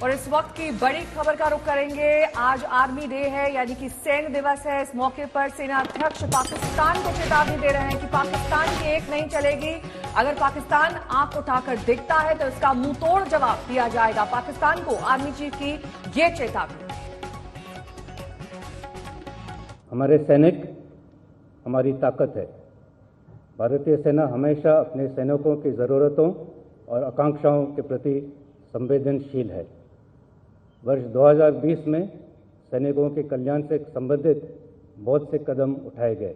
और इस वक्त की बड़ी खबर का रुख करेंगे। आज आर्मी डे है, यानी कि सैन्य दिवस है। इस मौके पर सेना अध्यक्ष पाकिस्तान को चेतावनी दे रहे हैं कि पाकिस्तान की एक नहीं चलेगी। अगर पाकिस्तान आंख उठाकर दिखता है तो इसका मुंहतोड़ जवाब दिया जाएगा। पाकिस्तान को आर्मी चीफ की ये चेतावनी। हमारे सैनिक हमारी ताकत है। भारतीय सेना हमेशा अपने सैनिकों की जरूरतों और आकांक्षाओं के प्रति संवेदनशील है। वर्ष 2020 में सैनिकों के कल्याण से संबंधित बहुत से कदम उठाए गए।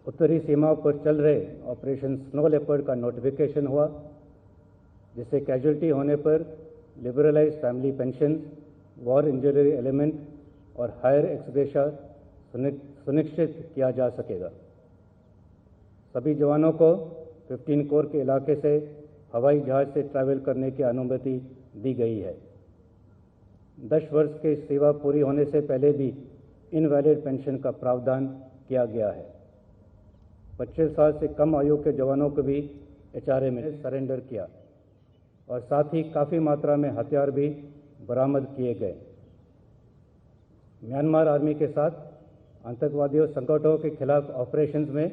उत्तरी सीमाओं पर चल रहे ऑपरेशन स्नो लेपर्ड का नोटिफिकेशन हुआ, जिससे कैजुअल्टी होने पर liberalise family pension, war injury element और हायर एक्सग्रेशा सुनिश्चित किया जा सकेगा। सभी जवानों को 15 कोर के इलाके से हवाई जहाज से ट्रैवल करने की अनुमति दी गई है। 10 वर्ष की सेवा पूरी होने से पहले भी इनवैलिड पेंशन का प्रावधान किया गया है। 25 साल से कम आयु के जवानों को भी HRA में सरेंडर किया और साथ ही काफ़ी मात्रा में हथियार भी बरामद किए गए। म्यांमार आर्मी के साथ आतंकवादियों संगठनों के खिलाफ ऑपरेशंस में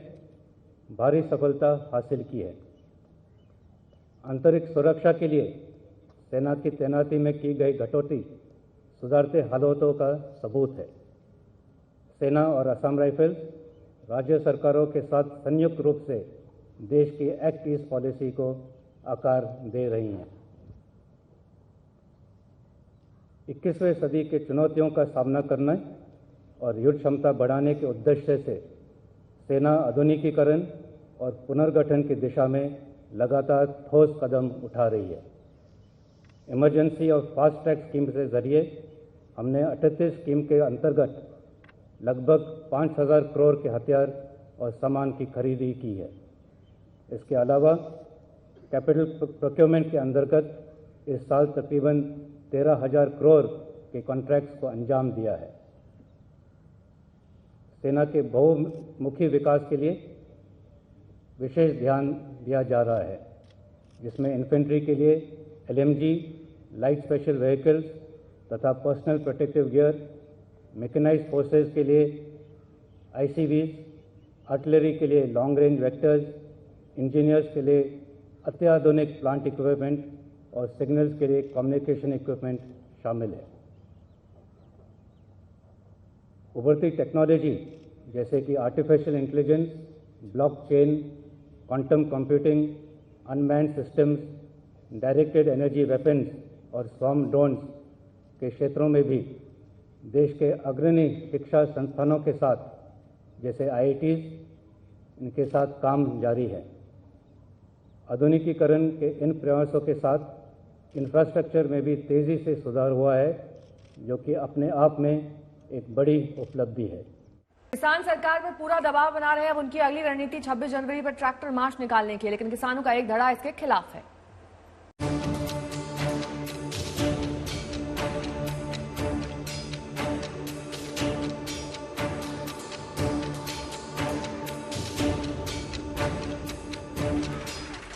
भारी सफलता हासिल की है। आंतरिक सुरक्षा के लिए सेना की तैनाती में की गई कटौती सुधारते हालातों का सबूत है। सेना और असम राइफल्स राज्य सरकारों के साथ संयुक्त रूप से देश की एक्ट ईस्ट पॉलिसी को आकार दे रही हैं। 21वीं सदी के चुनौतियों का सामना करने और युद्ध क्षमता बढ़ाने के उद्देश्य से सेना आधुनिकीकरण और पुनर्गठन की दिशा में लगातार ठोस कदम उठा रही है। इमरजेंसी और फास्ट ट्रैक स्कीम के जरिए हमने 38 स्कीम के अंतर्गत लगभग 5,000 करोड़ के हथियार और सामान की खरीदी की है। इसके अलावा कैपिटल प्रोक्योरमेंट के अंतर्गत इस साल तकरीबन 13,000 करोड़ के कॉन्ट्रैक्ट्स को अंजाम दिया है। सेना के बहुमुखी विकास के लिए विशेष ध्यान दिया जा रहा है, जिसमें इन्फेंट्री के लिए LMG, लाइट स्पेशल व्हीकल्स तथा personal protective gear, mechanised forces के लिए ICVs, आर्टिलरी के लिए लॉन्ग रेंज वेक्टर्स, इंजीनियर्स के लिए अत्याधुनिक प्लांट इक्विपमेंट और सिग्नल्स के लिए कम्युनिकेशन इक्विपमेंट शामिल है। उभरती टेक्नोलॉजी जैसे कि artificial intelligence, blockchain, quantum computing, unmanned systems, directed energy weapons और स्वॉर्म ड्रोन्स के क्षेत्रों में भी देश के अग्रणी शिक्षा संस्थानों के साथ जैसे IITs, इनके साथ काम जारी है। आधुनिकीकरण के इन प्रयासों के साथ इंफ्रास्ट्रक्चर में भी तेज़ी से सुधार हुआ है, जो कि अपने आप में एक बड़ी उपलब्धि है। किसान सरकार पर पूरा दबाव बना रहे हैं। अब उनकी अगली रणनीति 26 जनवरी पर ट्रैक्टर मार्च निकालने की है, लेकिन किसानों का एक धड़ा इसके खिलाफ है।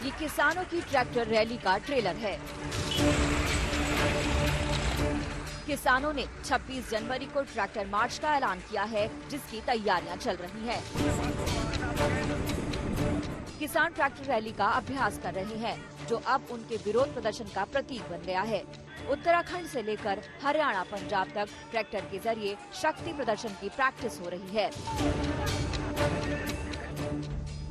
ये किसानों की ट्रैक्टर रैली का ट्रेलर है। किसानों ने 26 जनवरी को ट्रैक्टर मार्च का ऐलान किया है, जिसकी तैयारियां चल रही हैं। किसान ट्रैक्टर रैली का अभ्यास कर रहे हैं, जो अब उनके विरोध प्रदर्शन का प्रतीक बन गया है। उत्तराखंड से लेकर हरियाणा, पंजाब तक ट्रैक्टर के जरिए शक्ति प्रदर्शन की प्रैक्टिस हो रही है।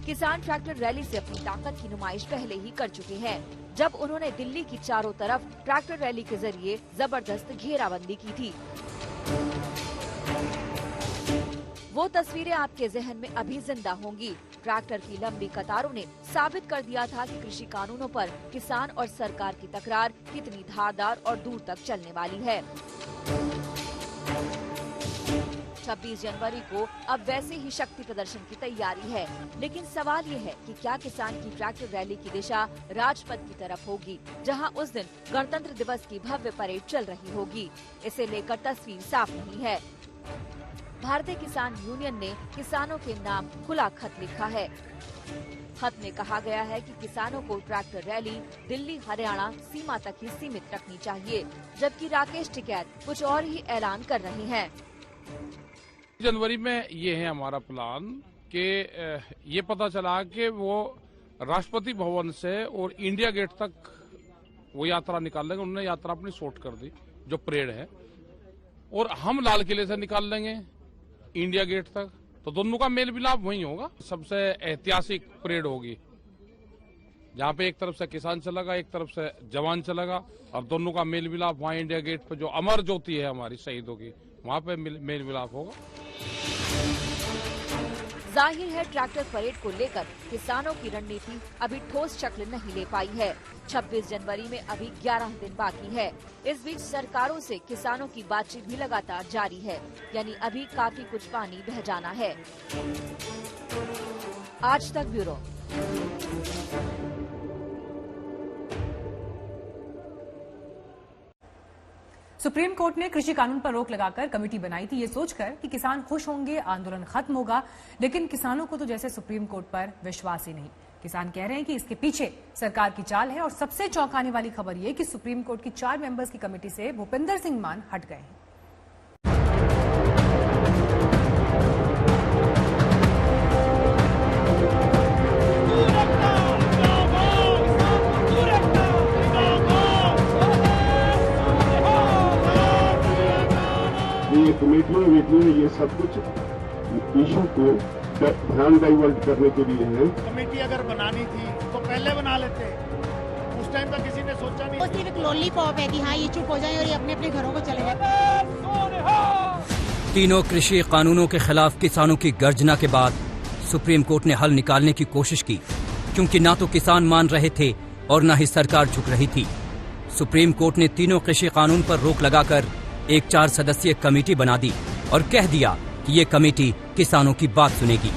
किसान ट्रैक्टर रैली से अपनी ताकत की नुमाइश पहले ही कर चुके हैं, जब उन्होंने दिल्ली की चारों तरफ ट्रैक्टर रैली के जरिए जबरदस्त घेराबंदी की थी। वो तस्वीरें आपके जहन में अभी जिंदा होंगी। ट्रैक्टर की लंबी कतारों ने साबित कर दिया था कि कृषि कानूनों पर किसान और सरकार की तकरार कितनी धारदार और दूर तक चलने वाली है। 26 जनवरी को अब वैसे ही शक्ति प्रदर्शन की तैयारी है, लेकिन सवाल ये है कि क्या किसान की ट्रैक्टर रैली की दिशा राजपथ की तरफ होगी, जहां उस दिन गणतंत्र दिवस की भव्य परेड चल रही होगी। इसे लेकर तस्वीर साफ नहीं है। भारतीय किसान यूनियन ने किसानों के नाम खुला खत लिखा है। खत में कहा गया है कि किसानों को ट्रैक्टर रैली दिल्ली हरियाणा सीमा तक ही सीमित रखनी चाहिए, जबकि राकेश टिकैत कुछ और ही ऐलान कर रहे हैं। जनवरी में ये है हमारा प्लान कि ये पता चला कि वो राष्ट्रपति भवन से और इंडिया गेट तक वो यात्रा निकाल लेंगे। उन्होंने यात्रा अपनी शॉर्ट कर दी, जो परेड है, और हम लाल किले से निकाल लेंगे इंडिया गेट तक। तो दोनों का मेल मिलाप वही होगा। सबसे ऐतिहासिक परेड होगी, जहाँ पे एक तरफ से किसान चलेगा, एक तरफ से जवान चलेगा, और दोनों का मेल मिलाप वहाँ इंडिया गेट पे जो अमर ज्योति है हमारी शहीदों की, वहाँ पे मेल मिलाप होगा। जाहिर है ट्रैक्टर परेड को लेकर किसानों की रणनीति अभी ठोस शक्ल नहीं ले पाई है। 26 जनवरी में अभी 11 दिन बाकी है। इस बीच सरकारों से किसानों की बातचीत भी लगातार जारी है, यानी अभी काफी कुछ पानी बह जाना है। आज तक ब्यूरो। सुप्रीम कोर्ट ने कृषि कानून पर रोक लगाकर कमेटी बनाई थी, ये सोचकर कि किसान खुश होंगे, आंदोलन खत्म होगा। लेकिन किसानों को तो जैसे सुप्रीम कोर्ट पर विश्वास ही नहीं। किसान कह रहे हैं कि इसके पीछे सरकार की चाल है। और सबसे चौंकाने वाली खबर यह कि सुप्रीम कोर्ट की 4 मेंबर्स की कमेटी से भूपिंदर सिंह मान हट गए हैं। ये कमेटियों में ये सब कुछ इशू को ध्यान डाइवर्ट करने के लिए है। कमेटी अगर बनानी थी तो पहले बना लेते, उस टाइम तो किसी ने सोचा नहीं। वो सिर्फ एक लॉलीपॉप है कि हाँ ये चुप हो जाए और ये अपने अपने घरों को चले जाए। तीनों कृषि कानूनों के खिलाफ किसानों की गर्जना के बाद सुप्रीम कोर्ट ने हल निकालने की कोशिश की, क्योंकि ना तो किसान मान रहे थे और न ही सरकार झुक रही थी। सुप्रीम कोर्ट ने तीनों कृषि कानून पर रोक लगाकर एक 4 सदस्यीय कमेटी बना दी और कह दिया कि ये कमेटी किसानों की बात सुनेगी।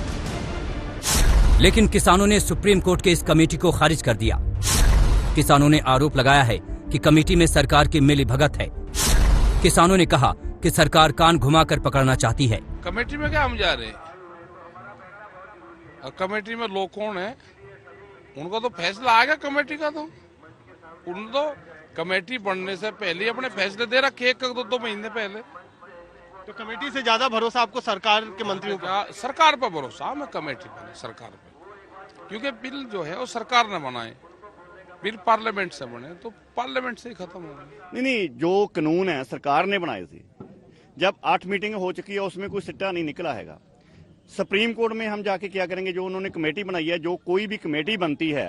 लेकिन किसानों ने सुप्रीम कोर्ट के इस कमेटी को खारिज कर दिया। किसानों ने आरोप लगाया है कि कमेटी में सरकार की मिलीभगत है। किसानों ने कहा कि सरकार कान घुमाकर पकड़ना चाहती है। कमेटी में क्या हम जा रहे हैं? कमेटी में लोग कौन है? उनको तो फैसला आ गया कमेटी का। तो उन तो कमेटी बनने से पहले अपने फैसले दे रखे 1-2 महीने पहले। तो कमेटी से ज्यादा भरोसा आपको सरकार के मंत्रियों पर? सरकार पर भरोसा, हमें कमेटी बने सरकार पे, क्योंकि बिल जो है वो सरकार ने बनाए। बिल पार्लियामेंट से बने तो पार्लियामेंट से ही खत्म हो गए। नहीं, जो कानून है सरकार ने बनाए थे। जब 8 मीटिंग हो चुकी है उसमें कोई सिट्टा नहीं निकला हैगा। सुप्रीम कोर्ट में हम जाके क्या करेंगे? जो उन्होंने कमेटी बनाई है, जो कोई भी कमेटी बनती है,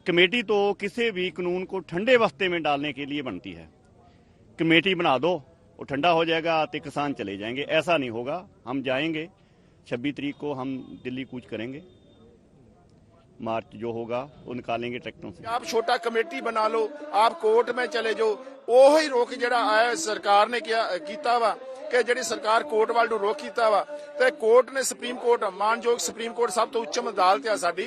कमेटी तो किसी भी कानून को ठंडे बस्ते में डालने के लिए बनती है। कमेटी बना दो, वो ठंडा हो जाएगा तो किसान चले जाएंगे। ऐसा नहीं होगा। हम जाएंगे 26 तारीख को, हम दिल्ली कूच करेंगे। मार्च जो होगा वो निकालेंगे ट्रैक्टरों से। आप छोटा कमेटी बना लो, आप कोर्ट में चले जाओ। ਉਹ ਹੀ ਰੋਕ ਜਿਹੜਾ ਆਇਆ ਸਰਕਾਰ ਨੇ ਕੀਤਾ ਵਾ ਕਿ ਜਿਹੜੀ ਸਰਕਾਰ ਕੋਰਟ ਵੱਲ ਨੂੰ ਰੋਕ ਕੀਤਾ ਵਾ ਤੇ ਕੋਰਟ ਨੇ ਸੁਪਰੀਮ ਕੋਰਟ ਮਾਨਯੋਗ ਸੁਪਰੀਮ ਕੋਰਟ ਸਭ ਤੋਂ ਉੱਚਮ ਅਦਾਲਤ ਆ ਸਾਡੀ,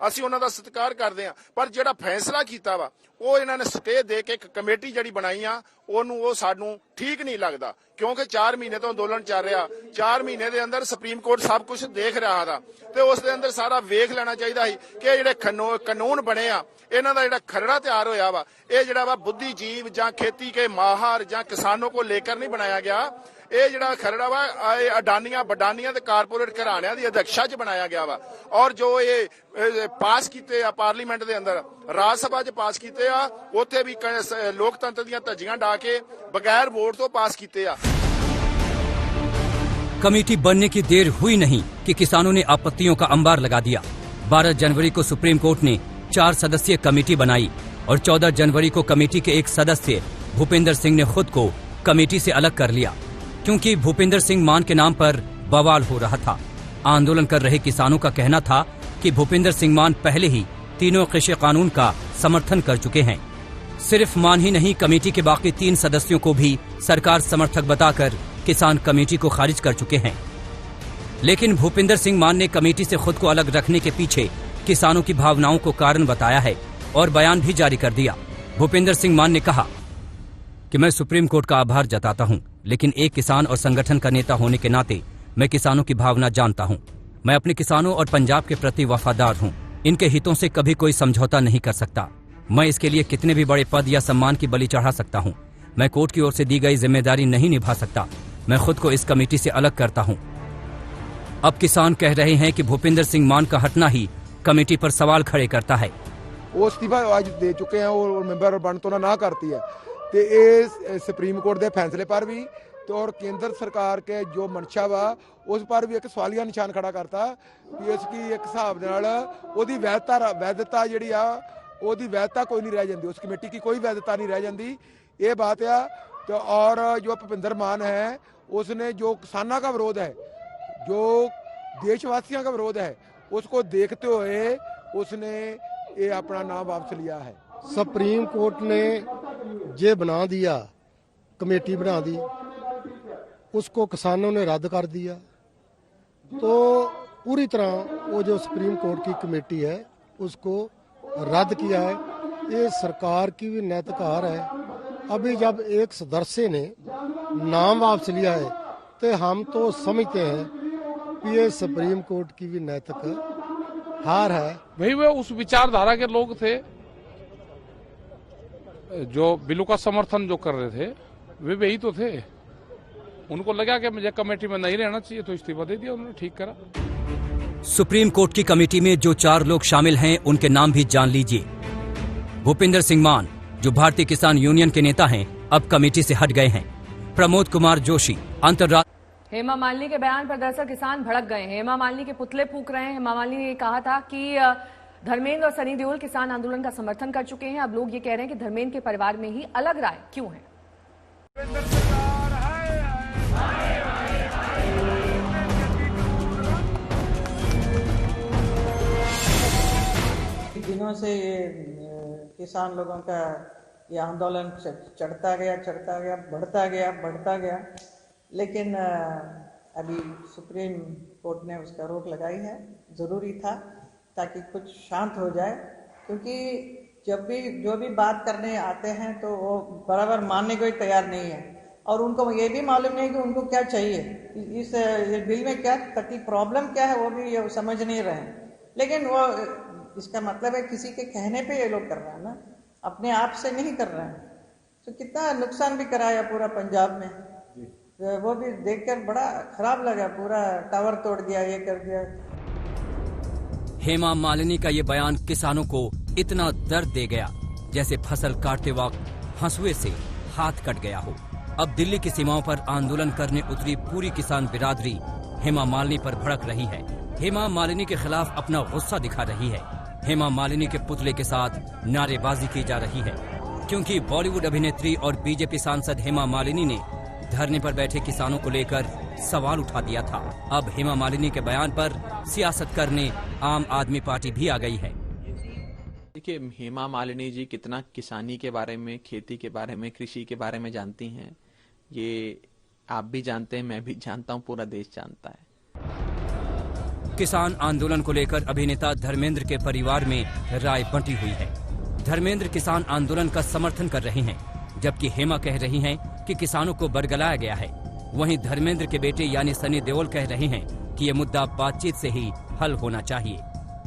ਅਸੀਂ ਉਹਨਾਂ ਦਾ ਸਤਿਕਾਰ ਕਰਦੇ ਆ। ਪਰ ਜਿਹੜਾ ਫੈਸਲਾ ਕੀਤਾ ਵਾ ਉਹ ਇਹਨਾਂ ਨੇ ਸਟੇ ਦੇ ਕੇ ਇੱਕ ਕਮੇਟੀ ਜਿਹੜੀ ਬਣਾਈ ਆ ਉਹਨੂੰ ਉਹ ਸਾਨੂੰ ਠੀਕ ਨਹੀਂ ਲੱਗਦਾ, ਕਿਉਂਕਿ 4 ਮਹੀਨੇ ਤੋਂ ਅੰਦੋਲਨ ਚੱਲ ਰਿਹਾ। 4 ਮਹੀਨੇ ਦੇ ਅੰਦਰ ਸੁਪਰੀਮ ਕੋਰਟ ਸਭ ਕੁਝ ਦੇਖ ਰਿਹਾ ਦਾ ਤੇ ਉਸ ਦੇ ਅੰਦਰ ਸਾਰਾ ਵੇਖ ਲੈਣਾ ਚਾਹੀਦਾ ਸੀ ਕਿ ਜਿਹੜੇ ਕਾਨੂੰਨ ਬਣੇ ਆ ਇਹਨਾਂ ਦਾ ਜਿਹੜਾ ਖਰੜਾ ਤਿਆਰ ਹੋਇਆ ਵਾ ਇਹ ਜਿਹੜਾ ਵਾ ਬੁੱਧੀਜੀਵ ਜਾਂ खेती के माहर ਜਾਂ किसानों को लेकर नहीं बनाया गया। ਇਹ ਜਿਹੜਾ ਖਰੜਾ ਵਾ ਅਡਾਨੀਆਂ ਬਡਾਨੀਆਂ ਤੇ ਕਾਰਪੋਰੇਟ ਘਰਾਣਿਆਂ ਦੀ ਅਧਿਕਸ਼ਾ 'ਚ ਬਣਾਇਆ ਗਿਆ ਵਾ। ਔਰ ਜੋ ਇਹ ਪਾਸ ਕੀਤੇ ਆ ਪਾਰਲੀਮੈਂਟ ਦੇ ਅੰਦਰ, ਰਾਜ ਸਭਾ 'ਚ ਪਾਸ ਕੀਤੇ ਆ, ਉੱਥੇ ਵੀ ਲੋਕਤੰਤਰ ਦੀਆਂ ਧੱਜੀਆਂ ਡਾ ਕੇ ਬਗੈਰ ਵੋਟ ਤੋਂ ਪਾਸ ਕੀਤੇ ਆ। कमेटी बनने की देर हुई नहीं कि किसानों ने आपत्तियों का अंबार लगा दिया। 12 जनवरी को सुप्रीम कोर्ट ने 4 सदस्यीय कमेटी बनाई और 14 जनवरी को कमेटी के एक सदस्य भूपिंदर सिंह ने खुद को कमेटी से अलग कर लिया, क्योंकि भूपिंदर सिंह मान के नाम पर बवाल हो रहा था। आंदोलन कर रहे किसानों का कहना था कि भूपिंदर सिंह मान पहले ही तीनों कृषि कानून का समर्थन कर चुके हैं। सिर्फ मान ही नहीं, कमेटी के बाकी 3 सदस्यों को भी सरकार समर्थक बताकर किसान कमेटी को खारिज कर चुके हैं। लेकिन भूपिंदर सिंह मान ने कमेटी से खुद को अलग रखने के पीछे किसानों की भावनाओं को कारण बताया है और बयान भी जारी कर दिया। भूपिंदर सिंह मान ने कहा कि मैं सुप्रीम कोर्ट का आभार जताता हूं, लेकिन एक किसान और संगठन का नेता होने के नाते मैं किसानों की भावना जानता हूं। मैं अपने किसानों और पंजाब के प्रति वफादार हूं। इनके हितों से कभी कोई समझौता नहीं कर सकता। मैं इसके लिए कितने भी बड़े पद या सम्मान की बलि चढ़ा सकता हूँ। मैं कोर्ट की ओर से दी गई जिम्मेदारी नहीं निभा सकता। मैं खुद को इस कमेटी से अलग करता हूँ। अब किसान कह रहे हैं कि भूपिंदर सिंह मान का हटना ही कमेटी पर सवाल खड़े करता है। वो इस्तीफा आज दे चुके हैं और मेंबर बन तो ना करती है तो ये सुप्रीम कोर्ट के फैसले पर भी तो और केंद्र सरकार के जो मंशा वा उस पर भी एक सवालिया निशान खड़ा करता कि इसकी एक हिसाब नाल वैधता जिहड़ी आ ओदी वैधता कोई नहीं रह जाती, उस कमेटी की कोई वैधता नहीं रह जाती। ये बात है तो और जो भूपिंदर मान है उसने जो किसानों का विरोध है, जो देशवासियों का विरोध है, उसको देखते हुए उसने ये अपना नाम वापस लिया है। सुप्रीम कोर्ट ने ये बना दिया, कमेटी बना दी, उसको किसानों ने रद्द कर दिया। तो पूरी तरह वो जो सुप्रीम कोर्ट की कमेटी है उसको रद्द किया है। ये सरकार की भी नैतिक हार है। अभी जब एक सदस्य ने नाम वापस लिया है तो हम तो समझते हैं कि ये सुप्रीम कोर्ट की भी नैतिक हार है। वही वे उस विचारधारा के लोग थे जो बिलों का समर्थन जो कर रहे थे, वे वही तो थे। उनको लगा कि मुझे कमेटी में नहीं रहना चाहिए तो इस्तीफा दे दिया, उन्होंने ठीक करा। सुप्रीम कोर्ट की कमेटी में जो 4 लोग शामिल हैं उनके नाम भी जान लीजिए। भूपिंदर सिंह मान जो भारतीय किसान यूनियन के नेता हैं, अब कमेटी से हट गए हैं। प्रमोद कुमार जोशी अंतर्राष्ट्रीय। हेमा मालिनी के बयान पर दरअसल किसान भड़क गए हैं। हेमा मालिनी के पुतले फूंक रहे हैं। हेमा मालिनी ने कहा था कि धर्मेंद्र और सनी देओल किसान आंदोलन का समर्थन कर चुके हैं। अब लोग ये कह रहे हैं कि धर्मेंद्र के परिवार में ही अलग राय क्यों है। दिनों से ये किसान लोगों का ये आंदोलन चढ़ता गया, बढ़ता गया, लेकिन अभी सुप्रीम कोर्ट ने उसका रोक लगाई है। ज़रूरी था ताकि कुछ शांत हो जाए, क्योंकि जब भी जो भी बात करने आते हैं तो वो बराबर मानने को ही तैयार नहीं है और उनको ये भी मालूम नहीं कि उनको क्या चाहिए, इस बिल में क्या तकलीफ प्रॉब्लम क्या है वो भी ये समझ नहीं रहे हैं। लेकिन वो इसका मतलब है किसी के कहने पे ये लोग कर रहे हैं ना, अपने आप से नहीं कर रहे हैं। तो कितना नुकसान भी कराया पूरा पंजाब में, वो भी देखकर बड़ा खराब लगा। पूरा टावर तोड़ दिया, ये कर दिया। हेमा मालिनी का ये बयान किसानों को इतना दर्द दे गया जैसे फसल काटते वक्त हंसुए से हाथ कट गया हो। अब दिल्ली की सीमाओं पर आंदोलन करने उतरी पूरी किसान बिरादरी हेमा मालिनी पर भड़क रही है। हेमा मालिनी के खिलाफ अपना गुस्सा दिखा रही है। हेमा मालिनी के पुतले के साथ नारेबाजी की जा रही है, क्योंकि बॉलीवुड अभिनेत्री और बीजेपी सांसद हेमा मालिनी ने धरने पर बैठे किसानों को लेकर सवाल उठा दिया था। अब हेमा मालिनी के बयान पर सियासत करने आम आदमी पार्टी भी आ गई है। देखिए, हेमा मालिनी जी कितना किसानी के बारे में, खेती के बारे में, कृषि के बारे में जानती हैं, ये आप भी जानते हैं, मैं भी जानता हूँ, पूरा देश जानता है। किसान आंदोलन को लेकर अभिनेता धर्मेंद्र के परिवार में राय बंटी हुई है। धर्मेंद्र किसान आंदोलन का समर्थन कर रहे हैं, जबकि हेमा कह रही हैं कि किसानों को बरगलाया गया है। वहीं धर्मेंद्र के बेटे यानी सनी देओल कह रहे हैं कि ये मुद्दा बातचीत से ही हल होना चाहिए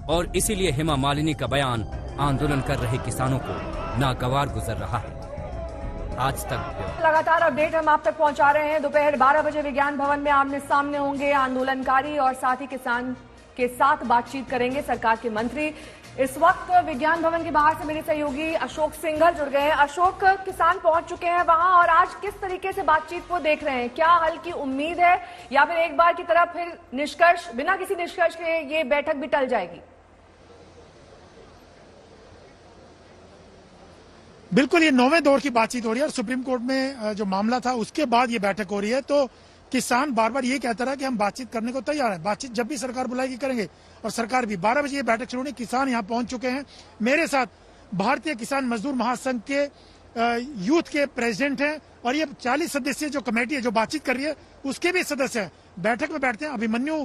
और इसीलिए हेमा मालिनी का बयान आंदोलन कर रहे किसानों को नागवार गुजर रहा है। आज तक लगातार अपडेट हम आप तक पहुंचा रहे हैं। दोपहर 12 बजे विज्ञान भवन में आमने सामने होंगे आंदोलनकारी और साथ ही किसान के साथ बातचीत करेंगे सरकार के मंत्री। इस वक्त विज्ञान भवन के बाहर से मेरे सहयोगी अशोक सिंघल जुड़ गए हैं। अशोक, किसान पहुंच चुके हैं वहां और आज किस तरीके से बातचीत को देख रहे हैं? क्या हल की उम्मीद है या फिर एक बार की तरह फिर निष्कर्ष, बिना किसी निष्कर्ष के ये बैठक भी टल जाएगी? बिल्कुल, ये 9वें दौर की बातचीत हो रही है और सुप्रीम कोर्ट में जो मामला था उसके बाद ये बैठक हो रही है। तो किसान बार बार ये कहता रहा कि हम बातचीत करने को तैयार हैं, बातचीत जब भी सरकार बुलाएगी करेंगे, और सरकार भी 12 बजे ये बैठक शुरू होनी। किसान यहाँ पहुंच चुके हैं। मेरे साथ भारतीय किसान मजदूर महासंघ के यूथ के प्रेसिडेंट हैं और ये 40 सदस्यीय जो कमेटी है जो बातचीत कर रही है उसके भी सदस्य हैं। बैठक में बैठते हैं अभिमन्यु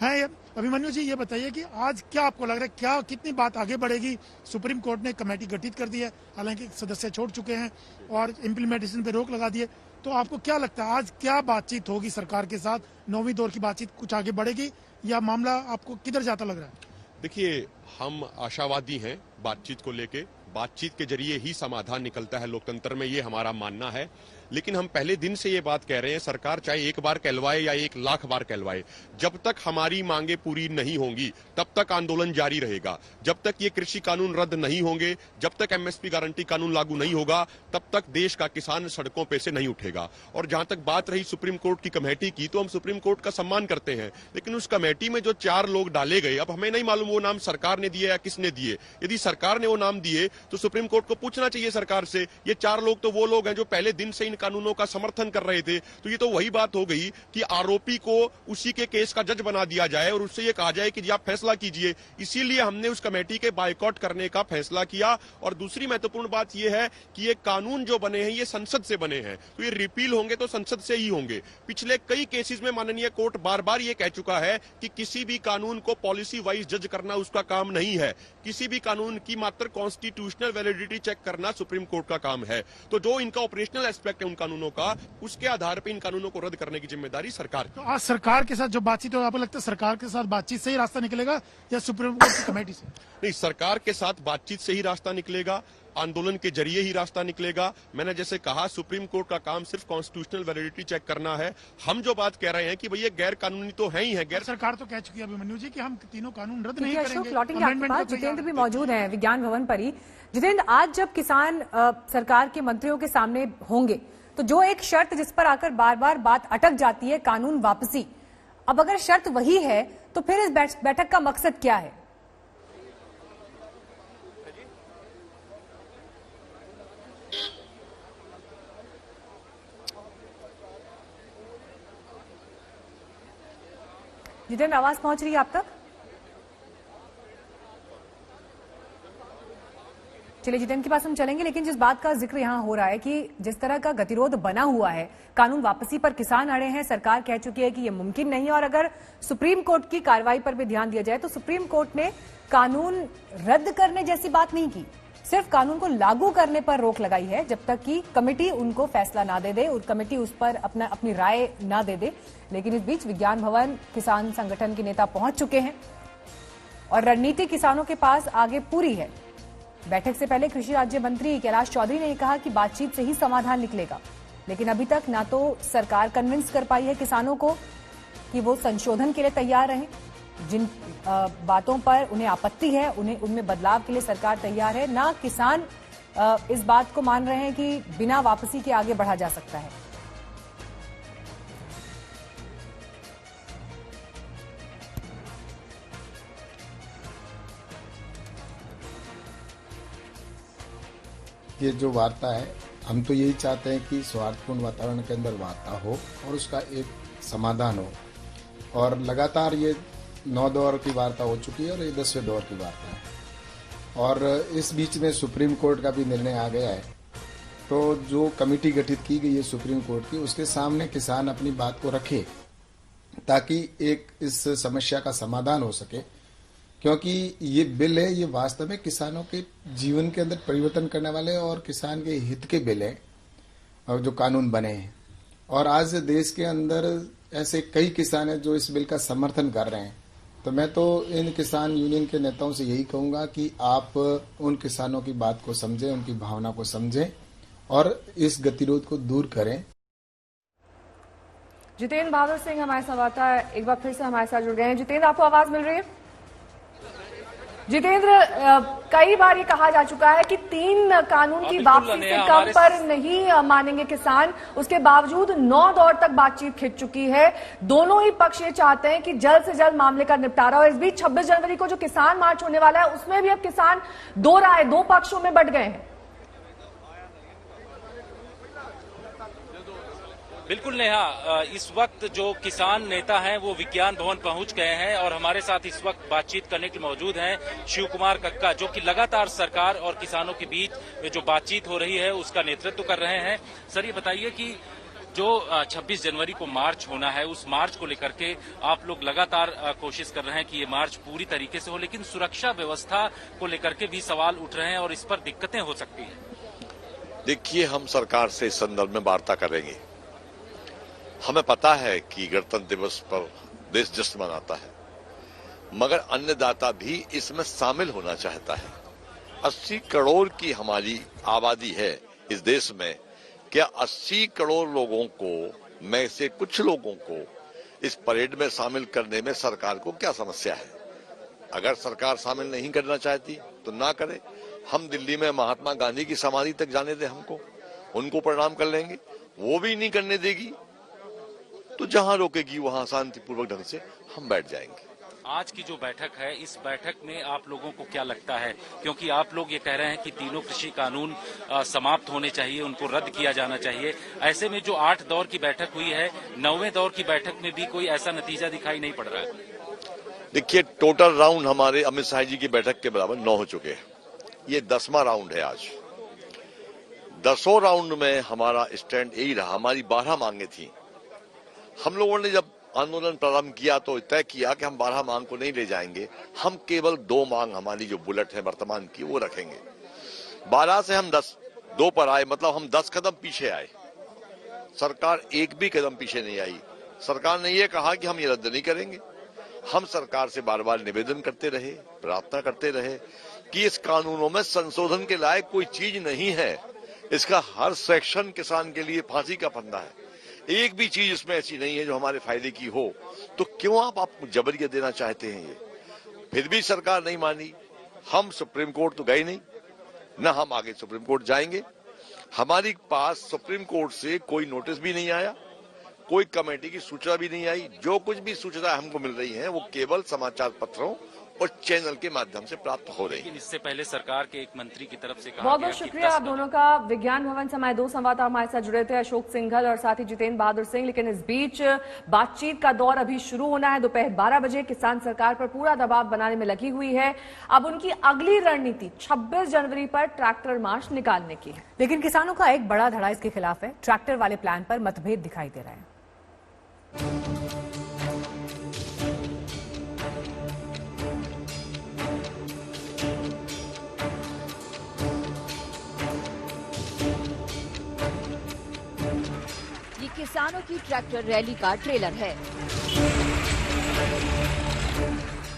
हैं। अभिमन्यु जी, ये बताइए कि आज क्या आपको लग रहा है, क्या कितनी बात आगे बढ़ेगी? सुप्रीम कोर्ट ने कमेटी गठित कर दी है, हालांकि सदस्य छोड़ चुके हैं और इम्प्लीमेंटेशन पे रोक लगा दी है, तो आपको क्या लगता है आज क्या बातचीत होगी सरकार के साथ? 9वीं दौर की बातचीत कुछ आगे बढ़ेगी या मामला आपको किधर जाता लग रहा है? देखिए, हम आशावादी हैं बातचीत को लेके। बातचीत के जरिए ही समाधान निकलता है लोकतंत्र में, ये हमारा मानना है। लेकिन हम पहले दिन से ये बात कह रहे हैं, सरकार चाहे एक बार कहलवाए या 1,00,000 बार कहलवाए, जब तक हमारी मांगे पूरी नहीं होंगी तब तक आंदोलन जारी रहेगा। जब तक ये कृषि कानून रद्द नहीं होंगे, जब तक एमएसपी गारंटी कानून लागू नहीं होगा, तब तक देश का किसान सड़कों पे से नहीं उठेगा। और जहां तक बात रही सुप्रीम कोर्ट की कमेटी की, तो हम सुप्रीम कोर्ट का सम्मान करते हैं, लेकिन उस कमेटी में जो 4 लोग डाले गए, अब हमें नहीं मालूम वो नाम सरकार ने दिए या किसने दिए। यदि सरकार ने वो नाम दिए तो सुप्रीम कोर्ट को पूछना चाहिए सरकार से। ये 4 लोग तो वो लोग हैं जो पहले दिन से इन कानूनों का समर्थन कर रहे थे। तो ये तो वही बात हो गई कि आरोपी को उसी के केस का जज बना दिया जाए और उससे ये कहा जाए कि जी आप फैसला कीजिए। इसीलिए हमने उस कमेटी के बायकॉट करने का फैसला किया। और दूसरी महत्वपूर्ण बात यह है कि ये कानून जो बने हैं ये संसद से बने हैं, तो ये रिपील होंगे तो संसद से ही होंगे। पिछले कई केसेस में माननीय कोर्ट बार बार ये कह चुका है कि किसी भी कानून को पॉलिसी वाइज जज करना उसका काम नहीं है। किसी भी कानून की मात्र कॉन्स्टिट्यूशनल वैलिडिटी चेक करना सुप्रीम कोर्ट का काम है। तो जो इनका ऑपरेशनल एस्पेक्ट है उन कानूनों का, उसके आधार पर इन कानूनों को रद्द करने की जिम्मेदारी सरकार की। तो आज सरकार के साथ जो बातचीत हो, आपको लगता है सरकार के साथ बातचीत से ही रास्ता निकलेगा या सुप्रीम कोर्ट की कमेटी से? नहीं, सरकार के साथ बातचीत से ही रास्ता निकलेगा, आंदोलन के जरिए ही रास्ता निकलेगा। मैंने जैसे कहा, सुप्रीम कोर्ट का काम सिर्फ कॉन्स्टिट्यूशनल वैलिडिटी चेक करना है। हम जो बात कह रहे हैं कि भैया गैर कानूनी तो है ही है। गैर सरकार तो कह चुकी है अभिमन्यु जी कि हम तीनों कानून रद्द नहीं अशोक करेंगे। लौटेंगे आपके पास। जितेंद्र भी मौजूद हैं विज्ञान भवन पर ही। जितेंद्र, आज जब किसान सरकार के मंत्रियों के सामने होंगे तो जो एक शर्त जिस पर आकर बार बार बात अटक जाती है, कानून वापसी, अब अगर शर्त वही है तो फिर इस बैठक का मकसद क्या है? जितेंद्र, आवाज पहुंच रही है आप तक? चलिए जितेंद्र के पास हम चलेंगे, लेकिन जिस बात का जिक्र यहाँ हो रहा है कि जिस तरह का गतिरोध बना हुआ है, कानून वापसी पर किसान अड़े हैं, सरकार कह चुकी है कि ये मुमकिन नहीं है। और अगर सुप्रीम कोर्ट की कार्रवाई पर भी ध्यान दिया जाए तो सुप्रीम कोर्ट ने कानून रद्द करने जैसी बात नहीं की, सिर्फ कानून को लागू करने पर रोक लगाई है जब तक कि कमेटी उनको फैसला ना दे दे और कमेटी उस पर अपनी राय ना दे दे। लेकिन इस बीच विज्ञान भवन किसान संगठन के नेता पहुंच चुके हैं और रणनीति किसानों के पास आगे पूरी है। बैठक से पहले कृषि राज्य मंत्री कैलाश चौधरी ने कहा कि बातचीत से ही समाधान निकलेगा, लेकिन अभी तक ना तो सरकार कन्विंस कर पाई है किसानों को कि वो संशोधन के लिए तैयार रहें। जिन बातों पर उन्हें आपत्ति है उनमें बदलाव के लिए सरकार तैयार है, ना किसान इस बात को मान रहे हैं कि बिना वापसी के आगे बढ़ा जा सकता है। ये जो वार्ता है, हम तो यही चाहते हैं कि सौहार्दपूर्ण वातावरण के अंदर वार्ता हो और उसका एक समाधान हो। और लगातार ये 9 दौर की वार्ता हो चुकी है और ये 10वें दौर की वार्ता है। और इस बीच में सुप्रीम कोर्ट का भी निर्णय आ गया है। तो जो कमेटी गठित की गई है सुप्रीम कोर्ट की, उसके सामने किसान अपनी बात को रखे ताकि एक इस समस्या का समाधान हो सके। क्योंकि ये बिल है, ये वास्तव में किसानों के जीवन के अंदर परिवर्तन करने वाले और किसान के हित के बिल है और जो कानून बने हैं। और आज देश के अंदर ऐसे कई किसान हैं जो इस बिल का समर्थन कर रहे हैं। तो मैं तो इन किसान यूनियन के नेताओं से यही कहूंगा कि आप उन किसानों की बात को समझें, उनकी भावना को समझें और इस गतिरोध को दूर करें। जितेंद्र बहादुर सिंह हमारे संवाददाता एक बार फिर से हमारे साथ जुड़ गए हैं। जितेंद्र, आपको आवाज मिल रही है? जितेंद्र, कई बार ये कहा जा चुका है कि 3 कानून की वापसी से कम पर नहीं मानेंगे किसान, उसके बावजूद 9 दौर तक बातचीत खिंच चुकी है। दोनों ही पक्ष ये चाहते हैं कि जल्द से जल्द मामले का निपटारा। और इस बीच 26 जनवरी को जो किसान मार्च होने वाला है उसमें भी अब किसान दो पक्षों में बंट गए हैं। बिल्कुल नेहा, इस वक्त जो किसान नेता हैं वो विज्ञान भवन पहुंच गए हैं और हमारे साथ इस वक्त बातचीत करने के लिए मौजूद हैं शिव कुमार कक्का, जो कि लगातार सरकार और किसानों के बीच जो बातचीत हो रही है उसका नेतृत्व कर रहे हैं। सर, ये बताइए कि जो 26 जनवरी को मार्च होना है, उस मार्च को लेकर के आप लोग लगातार कोशिश कर रहे हैं कि ये मार्च पूरी तरीके से हो, लेकिन सुरक्षा व्यवस्था को लेकर के भी सवाल उठ रहे हैं और इस पर दिक्कतें हो सकती हैं। देखिए, हम सरकार से इस संदर्भ में वार्ता करेंगे। हमें पता है कि गणतंत्र दिवस पर देश जश्न मनाता है, मगर अन्नदाता भी इसमें शामिल होना चाहता है। 80 करोड़ की हमारी आबादी है इस देश में। क्या 80 करोड़ लोगों को में से कुछ लोगों को इस परेड में शामिल करने में सरकार को क्या समस्या है? अगर सरकार शामिल नहीं करना चाहती तो ना करे। हम दिल्ली में महात्मा गांधी की समाधि तक जाने दें, हमको उनको प्रणाम कर लेंगे। वो भी नहीं करने देगी तो जहां रोकेगी वहां शांतिपूर्वक ढंग से हम बैठ जाएंगे। आज की जो बैठक है, इस बैठक में आप लोगों को क्या लगता है? क्योंकि आप लोग ये कह रहे हैं कि तीनों कृषि कानून समाप्त होने चाहिए, उनको रद्द किया जाना चाहिए। ऐसे में जो 8 दौर की बैठक हुई है, 9वें दौर की बैठक में भी कोई ऐसा नतीजा दिखाई नहीं पड़ रहा है। देखिए, टोटल राउंड हमारे अमित शाह जी की बैठक के बराबर 9 हो चुके हैं। ये 10वां राउंड है आज। 10वें राउंड में हमारा स्टैंड यही रहा। हमारी 12 मांगे थी। हम लोगों ने जब आंदोलन प्रारंभ किया तो तय किया कि हम 12 मांग को नहीं ले जाएंगे, हम केवल 2 मांग हमारी जो बुलेट है वर्तमान की वो रखेंगे। 12 से हम 2 पर आए, मतलब हम 10 कदम पीछे आए। सरकार एक भी कदम पीछे नहीं आई। सरकार ने ये कहा कि हम ये रद्द नहीं करेंगे। हम सरकार से बार बार निवेदन करते रहे, प्रार्थना करते रहे कि इस कानूनों में संशोधन के लायक कोई चीज नहीं है। इसका हर सेक्शन किसान के लिए फांसी का फंदा है। एक भी चीज इसमें ऐसी नहीं है जो हमारे फायदे की हो। तो क्यों आप जबरियत देना चाहते हैं? ये फिर भी सरकार नहीं मानी। हम सुप्रीम कोर्ट तो गए नहीं, न हम आगे सुप्रीम कोर्ट जाएंगे। हमारे पास सुप्रीम कोर्ट से कोई नोटिस भी नहीं आया, कोई कमेटी की सूचना भी नहीं आई। जो कुछ भी सूचना हमको मिल रही है वो केवल समाचार पत्रों और चैनल के माध्यम से प्राप्त हो रही है। इससे पहले सरकार के एक मंत्री की तरफ से कहा बहुत बहुत शुक्रिया आप दोनों का। विज्ञान भवन से हमारे 2 संवाददाता हमारे साथ जुड़े थे, अशोक सिंघल और साथ ही जितेंद्र बहादुर सिंह। लेकिन इस बीच बातचीत का दौर अभी शुरू होना है। दोपहर 12 बजे किसान सरकार पर पूरा दबाव बनाने में लगी हुई है। अब उनकी अगली रणनीति 26 जनवरी पर ट्रैक्टर मार्च निकालने की है। लेकिन किसानों का एक बड़ा धड़ा इसके खिलाफ है। ट्रैक्टर वाले प्लान पर मतभेद दिखाई दे रहे हैं। किसानों की ट्रैक्टर रैली का ट्रेलर है।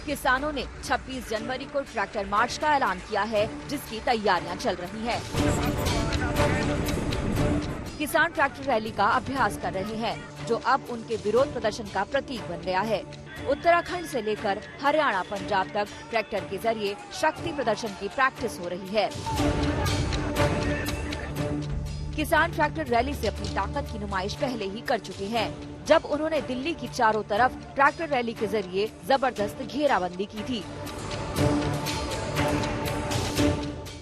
किसानों ने 26 जनवरी को ट्रैक्टर मार्च का ऐलान किया है, जिसकी तैयारियां चल रही हैं। किसान ट्रैक्टर रैली का अभ्यास कर रहे हैं, जो अब उनके विरोध प्रदर्शन का प्रतीक बन गया है। उत्तराखंड से लेकर हरियाणा, पंजाब तक ट्रैक्टर के जरिए शक्ति प्रदर्शन की प्रैक्टिस हो रही है। किसान ट्रैक्टर रैली से अपनी ताकत की नुमाइश पहले ही कर चुके हैं, जब उन्होंने दिल्ली की चारों तरफ ट्रैक्टर रैली के जरिए जबरदस्त घेराबंदी की थी।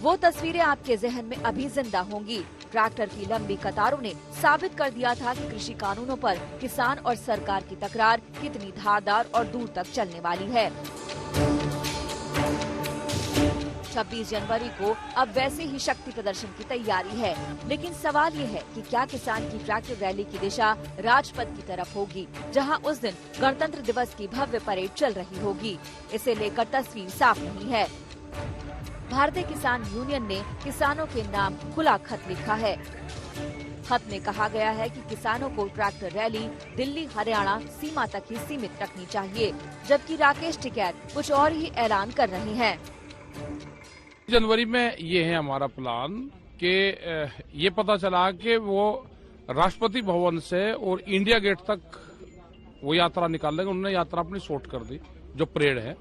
वो तस्वीरें आपके जहन में अभी जिंदा होंगी। ट्रैक्टर की लंबी कतारों ने साबित कर दिया था कि कृषि कानूनों पर किसान और सरकार की तकरार कितनी धारदार और दूर तक चलने वाली है। 26 जनवरी को अब वैसे ही शक्ति प्रदर्शन की तैयारी है, लेकिन सवाल ये है कि क्या किसान की ट्रैक्टर रैली की दिशा राजपथ की तरफ होगी, जहां उस दिन गणतंत्र दिवस की भव्य परेड चल रही होगी। इसे लेकर तस्वीर साफ नहीं है। भारतीय किसान यूनियन ने किसानों के नाम खुला खत लिखा है। खत में कहा गया है कि किसानों को ट्रैक्टर रैली दिल्ली हरियाणा सीमा तक ही सीमित रखनी चाहिए, जबकि राकेश टिकैत कुछ और ही ऐलान कर रहे हैं। जनवरी में ये है हमारा प्लान कि ये पता चला कि वो राष्ट्रपति भवन से और इंडिया गेट तक वो यात्रा निकाल लेंगे। उन्होंने यात्रा अपनी शॉर्ट कर दी, जो परेड है,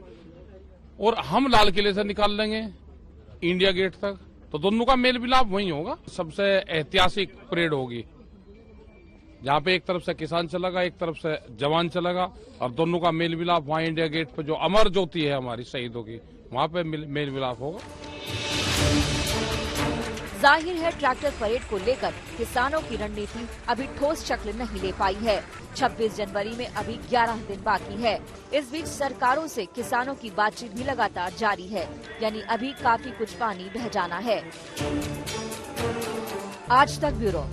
और हम लाल किले से निकाल लेंगे इंडिया गेट तक। तो दोनों का मेल मिलाप वहीं होगा। सबसे ऐतिहासिक परेड होगी, जहाँ पे एक तरफ से किसान चलेगा, एक तरफ से जवान चलेगा, और दोनों का मेल मिलाप वहाँ इंडिया गेट पे जो अमर ज्योति है हमारी शहीदों की, वहाँ पे मेल मिलाप होगा। जाहिर है ट्रैक्टर परेड को लेकर किसानों की रणनीति अभी ठोस शक्ल नहीं ले पाई है। 26 जनवरी में अभी 11 दिन बाकी है। इस बीच सरकारों से किसानों की बातचीत भी लगातार जारी है, यानी अभी काफी कुछ पानी बह जाना है। आज तक ब्यूरो।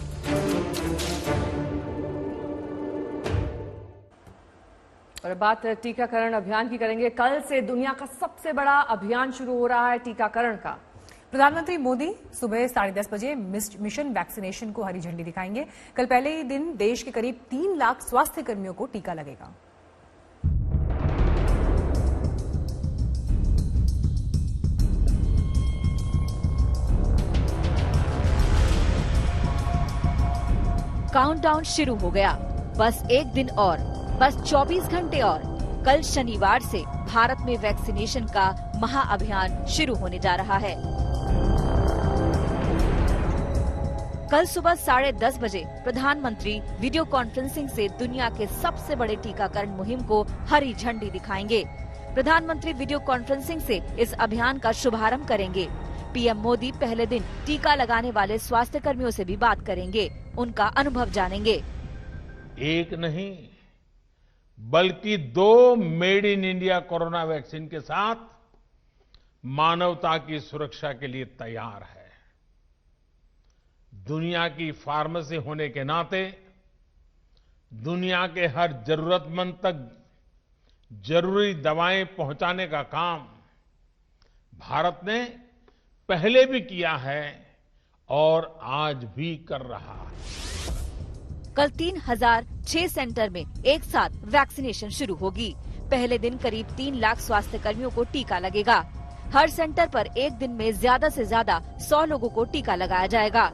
और बात टीकाकरण अभियान की करेंगे। कल से दुनिया का सबसे बड़ा अभियान शुरू हो रहा है टीकाकरण का। प्रधानमंत्री मोदी सुबह 10:30 बजे मिशन वैक्सीनेशन को हरी झंडी दिखाएंगे। कल पहले ही दिन देश के करीब 3 लाख स्वास्थ्य कर्मियों को टीका लगेगा। काउंटडाउन शुरू हो गया। बस एक दिन और, बस 24 घंटे और। कल शनिवार से भारत में वैक्सीनेशन का महाअभियान शुरू होने जा रहा है। कल सुबह 10:30 बजे प्रधानमंत्री वीडियो कॉन्फ्रेंसिंग से दुनिया के सबसे बड़े टीकाकरण मुहिम को हरी झंडी दिखाएंगे। प्रधानमंत्री वीडियो कॉन्फ्रेंसिंग से इस अभियान का शुभारंभ करेंगे। पीएम मोदी पहले दिन टीका लगाने वाले स्वास्थ्य कर्मियों से भी बात करेंगे, उनका अनुभव जानेंगे। एक नहीं बल्कि 2 made in India corona vaccine के साथ मानवता की सुरक्षा के लिए तैयार है। दुनिया की फार्मेसी होने के नाते दुनिया के हर जरूरतमंद तक जरूरी दवाएं पहुंचाने का काम भारत ने पहले भी किया है और आज भी कर रहा है। कल 3006 सेंटर में एक साथ वैक्सीनेशन शुरू होगी। पहले दिन करीब 3 लाख स्वास्थ्य कर्मियों को टीका लगेगा। हर सेंटर पर एक दिन में ज्यादा से ज्यादा 100 लोगों को टीका लगाया जाएगा।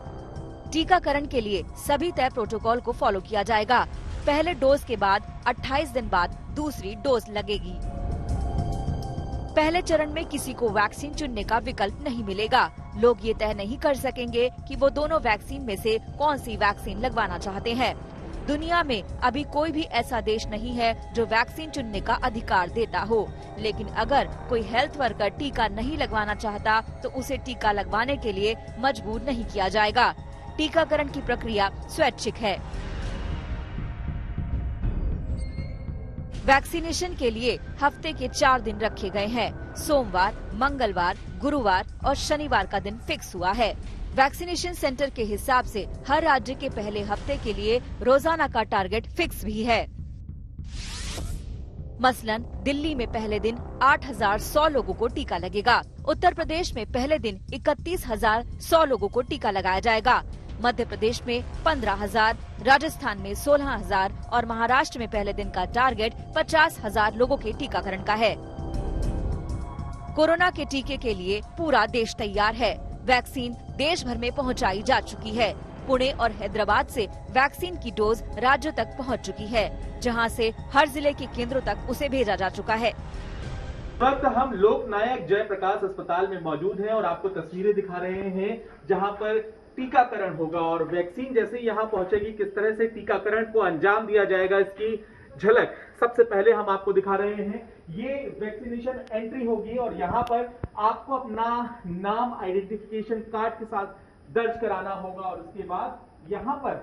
टीकाकरण के लिए सभी तय प्रोटोकॉल को फॉलो किया जाएगा। पहले डोज के बाद 28 दिन बाद दूसरी डोज लगेगी। पहले चरण में किसी को वैक्सीन चुनने का विकल्प नहीं मिलेगा। लोग ये तय नहीं कर सकेंगे कि वो दोनों वैक्सीन में से कौन सी वैक्सीन लगवाना चाहते हैं। दुनिया में अभी कोई भी ऐसा देश नहीं है जो वैक्सीन चुनने का अधिकार देता हो। लेकिन अगर कोई हेल्थ वर्कर टीका नहीं लगवाना चाहता तो उसे टीका लगवाने के लिए मजबूर नहीं किया जाएगा। टीकाकरण की प्रक्रिया स्वैच्छिक है। वैक्सीनेशन के लिए हफ्ते के 4 दिन रखे गए हैं। सोमवार, मंगलवार, गुरुवार और शनिवार का दिन फिक्स हुआ है। वैक्सीनेशन सेंटर के हिसाब से हर राज्य के पहले हफ्ते के लिए रोजाना का टारगेट फिक्स भी है। मसलन दिल्ली में पहले दिन 8,100 लोगों को टीका लगेगा। उत्तर प्रदेश में पहले दिन 31,100 लोगों को टीका लगाया जाएगा। मध्य प्रदेश में 15,000, राजस्थान में 16,000 और महाराष्ट्र में पहले दिन का टारगेट 50,000 लोगों के टीकाकरण का है। कोरोना के टीके के लिए पूरा देश तैयार है। वैक्सीन देश भर में पहुंचाई जा चुकी है। पुणे और हैदराबाद से वैक्सीन की डोज राज्यों तक पहुंच चुकी है, जहां से हर जिले के केंद्रों तक उसे भेजा जा चुका है। वक्त हम लोकनायक जयप्रकाश अस्पताल में मौजूद हैं और आपको तस्वीरें दिखा रहे हैं जहां पर टीकाकरण होगा और वैक्सीन जैसे यहां पहुंचेगी किस तरह से टीकाकरण को अंजाम दिया जाएगा इसकी झलक सबसे पहले हम आपको दिखा रहे हैं। ये वैक्सीनेशन एंट्री होगी और यहाँ पर आपको अपना नाम आइडेंटिफिकेशन कार्ड के साथ दर्ज कराना होगा और उसके बाद यहाँ पर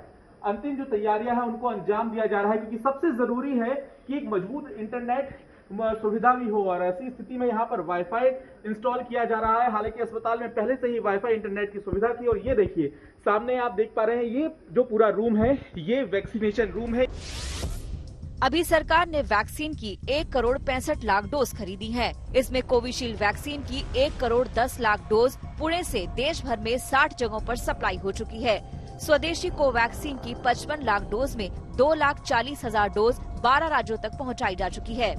अंतिम जो तैयारियां हैं उनको अंजाम दिया जा रहा है, क्योंकि सबसे जरूरी है कि एक मजबूत इंटरनेट सुविधा भी हो और ऐसी स्थिति में यहाँ पर वाईफाई इंस्टॉल किया जा रहा है। हालांकि अस्पताल में पहले से ही वाईफाई इंटरनेट की सुविधा थी और ये देखिए सामने आप देख पा रहे हैं ये जो पूरा रूम है ये वैक्सीनेशन रूम है। अभी सरकार ने वैक्सीन की 1,65,00,000 डोज खरीदी है। इसमें कोविशील्ड वैक्सीन की 1,10,00,000 डोज पुणे से देश भर में 60 जगहों पर सप्लाई हो चुकी है। स्वदेशी कोवैक्सीन की 55 लाख डोज में 2,40,000 डोज 12 राज्यों तक पहुंचाई जा चुकी है।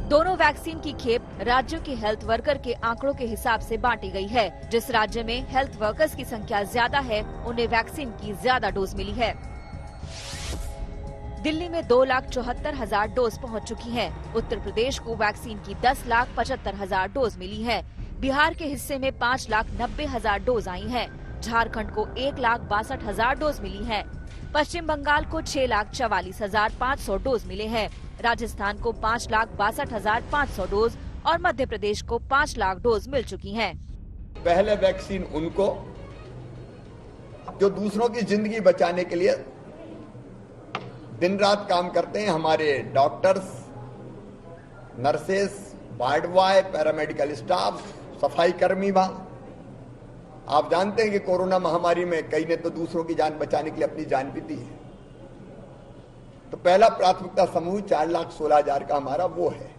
दोनों वैक्सीन की खेप राज्यों के हेल्थ वर्कर के आंकड़ों के हिसाब से बांटी गई है। जिस राज्य में हेल्थ वर्कर्स की संख्या ज्यादा है उन्हें वैक्सीन की ज्यादा डोज मिली है। दिल्ली में 2,74,000 डोज पहुंच चुकी हैं। उत्तर प्रदेश को वैक्सीन की 10,75,000 डोज मिली है। बिहार के हिस्से में 5,90,000 डोज आई हैं। झारखंड को 1,62,000 डोज मिली है। पश्चिम बंगाल को 6,44,500 डोज मिले हैं। राजस्थान को 5,62,500 डोज और मध्य प्रदेश को 5 लाख डोज मिल चुकी हैं। पहले वैक्सीन उनको जो दूसरों की जिंदगी बचाने के लिए दिन रात काम करते हैं, हमारे doctors, nurses, ward boy, paramedical staff, सफाई कर्मी। आप जानते हैं कि कोरोना महामारी में कई ने तो दूसरों की जान बचाने के लिए अपनी जान भी दी है। तो पहला प्राथमिकता समूह 4,16,000 का हमारा वो है।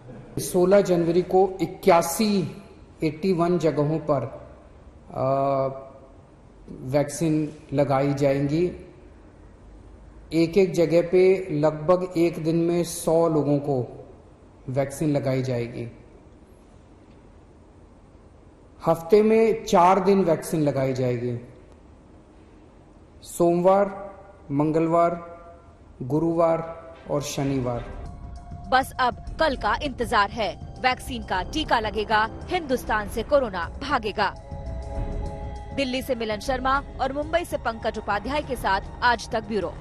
16 जनवरी को 81 जगहों पर वैक्सीन लगाई जाएंगी। एक एक जगह पे लगभग एक दिन में 100 लोगों को वैक्सीन लगाई जाएगी। हफ्ते में 4 दिन वैक्सीन लगाई जाएगी। सोमवार, मंगलवार, गुरुवार और शनिवार। बस अब कल का इंतजार है। वैक्सीन का टीका लगेगा, हिंदुस्तान से कोरोना भागेगा। दिल्ली से मिलन शर्मा और मुंबई से पंकज उपाध्याय के साथ आज तक ब्यूरो।